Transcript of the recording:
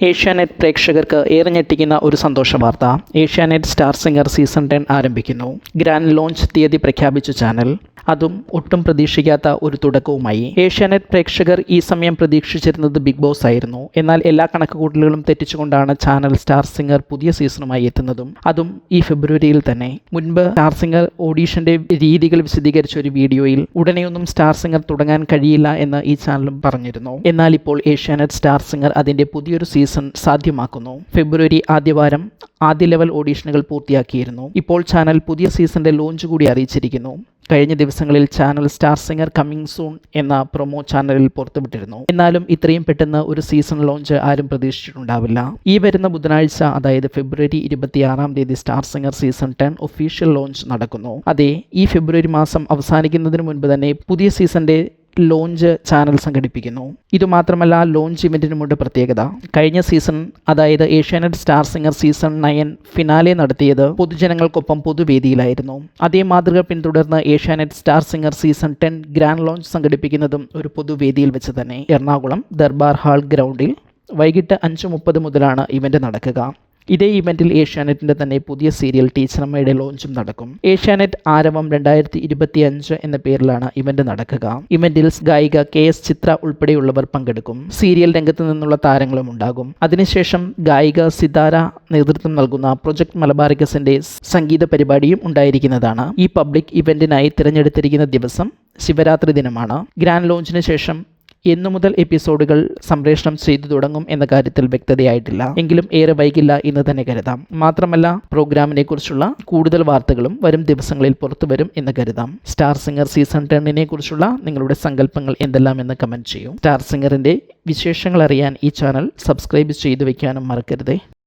ഏഷ്യാനെറ്റ് പ്രേക്ഷകർക്ക് ഏറെ ഞെട്ടിക്കുന്ന ഒരു സന്തോഷ വാർത്ത. ഏഷ്യാനെറ്റ് സ്റ്റാർ സിംഗർ സീസൺ 10 ആരംഭിക്കുന്നു. ഗ്രാൻഡ് ലോഞ്ച് തീയതി പ്രഖ്യാപിച്ച ചാനൽ, അതും ഒട്ടും പ്രതീക്ഷിക്കാത്ത ഒരു തുടക്കവുമായി. ഏഷ്യാനെറ്റ് പ്രേക്ഷകർ ഈ സമയം പ്രതീക്ഷിച്ചിരുന്നത് ബിഗ് ബോസ് ആയിരുന്നു. എന്നാൽ എല്ലാ കണക്കുകൂട്ടലുകളും തെറ്റിച്ചുകൊണ്ടാണ് ചാനൽ സ്റ്റാർ സിംഗർ പുതിയ സീസണുമായി എത്തുന്നതും, അതും ഈ ഫെബ്രുവരിയിൽ തന്നെ. മുൻപ് സ്റ്റാർ സിംഗർ ഓഡീഷന്റെ രീതികൾ വിശദീകരിച്ച ഒരു വീഡിയോയിൽ ഉടനെയൊന്നും സ്റ്റാർ സിംഗർ തുടങ്ങാൻ കഴിയില്ല എന്ന് ഈ ചാനലും പറഞ്ഞിരുന്നു. എന്നാൽ ഇപ്പോൾ ഏഷ്യാനെറ്റ് സ്റ്റാർ സിംഗർ അതിന്റെ പുതിയൊരു സീസൺ സാധ്യമാക്കുന്നു. ഫെബ്രുവരി ആദ്യവാരം ആദ്യ ലെവൽ ഓഡീഷനുകൾ പൂർത്തിയാക്കിയിരുന്നു. ഇപ്പോൾ ചാനൽ പുതിയ സീസണിന്റെ ലോഞ്ച് കൂടി അറിയിച്ചിരിക്കുന്നു. കഴിഞ്ഞ ദിവസങ്ങളിൽ channel star singer coming soon എന്ന പ്രൊമോ ചാനലിൽ പുറത്തുവിട്ടിരുന്നു. എന്നാലും ഇത്രയും പെട്ടെന്ന് ഒരു സീസൺ ലോഞ്ച് ആരും പ്രതീക്ഷിച്ചിട്ടുണ്ടാവില്ല. ഈ വരുന്ന ബുധനാഴ്ച, അതായത് ഫെബ്രുവരി 26-ാം തീയതി star singer season 10 official launch നടക്കുന്നു. അതെ, ഈ ഫെബ്രുവരി മാസം അവസാനിക്കുന്നതിന് മുൻപ് തന്നെ പുതിയ സീസണിന്റെ ലോഞ്ച് ചാനൽ സംഘടിപ്പിക്കുന്നു. ഇതുമാത്രമല്ല, ലോഞ്ച് ഇവന്റിനുമുണ്ട് പ്രത്യേകത. കഴിഞ്ഞ സീസൺ, അതായത് Asianet star singer season 9 finale നടത്തിയത് പൊതുജനങ്ങൾക്കൊപ്പം പൊതുവേദിയിലായിരുന്നു. അതേ മാതൃക പിന്തുടർന്ന് Asianet star singer season 10 grand launch സംഘടിപ്പിക്കുന്നതും ഒരു പൊതുവേദിയിൽ വെച്ച് തന്നെ. എറണാകുളം ദർബാർ ഹാൾ ഗ്രൗണ്ടിൽ വൈകിട്ട് 5:30 മുതലാണ് ഇവന്റ് നടക്കുക. ഇതേ ഇവന്റിൽ ഏഷ്യാനെറ്റിന്റെ തന്നെ പുതിയ സീരിയൽ ടീച്ചറമ്മയുടെ ലോഞ്ചും നടക്കും. ഏഷ്യാനെറ്റ് ആരവം 2025 എന്ന പേരിലാണ് ഇവന്റ് നടക്കുക. ഇവന്റിൽ ഗായിക KS ചിത്ര ഉൾപ്പെടെയുള്ളവർ പങ്കെടുക്കും. സീരിയൽ രംഗത്ത് നിന്നുള്ള താരങ്ങളും ഉണ്ടാകും. അതിനുശേഷം ഗായിക സിതാര നേതൃത്വം നൽകുന്ന പ്രൊജക്ട് മലബാറിക്കസിന്റെ സംഗീത പരിപാടിയും ഉണ്ടായിരിക്കുന്നതാണ്. ഈ പബ്ലിക് ഇവന്റിനായി തിരഞ്ഞെടുത്തിരിക്കുന്ന ദിവസം ശിവരാത്രി ദിനമാണ്. ഗ്രാൻഡ് ലോഞ്ചിന് ശേഷം എന്നു മുതൽ എപ്പിസോഡുകൾ സംപ്രേഷണം ചെയ്തു തുടങ്ങും എന്ന കാര്യത്തിൽ വ്യക്തതയായിട്ടില്ല. എങ്കിലും ഏറെ വൈകില്ല എന്ന് തന്നെ കരുതാം. മാത്രമല്ല, പ്രോഗ്രാമിനെ കുറിച്ചുള്ള കൂടുതൽ വാർത്തകളും വരും ദിവസങ്ങളിൽ പുറത്തു വരും എന്ന് കരുതാം. സ്റ്റാർ സിംഗർ സീസൺ 10 കുറിച്ചുള്ള നിങ്ങളുടെ സങ്കല്പങ്ങൾ എന്തെല്ലാം എന്ന് കമന്റ് ചെയ്യൂ. സ്റ്റാർ സിംഗറിന്റെ വിശേഷങ്ങൾ അറിയാൻ ഈ ചാനൽ സബ്സ്ക്രൈബ് ചെയ്തു വെക്കാനും മറക്കരുതേ.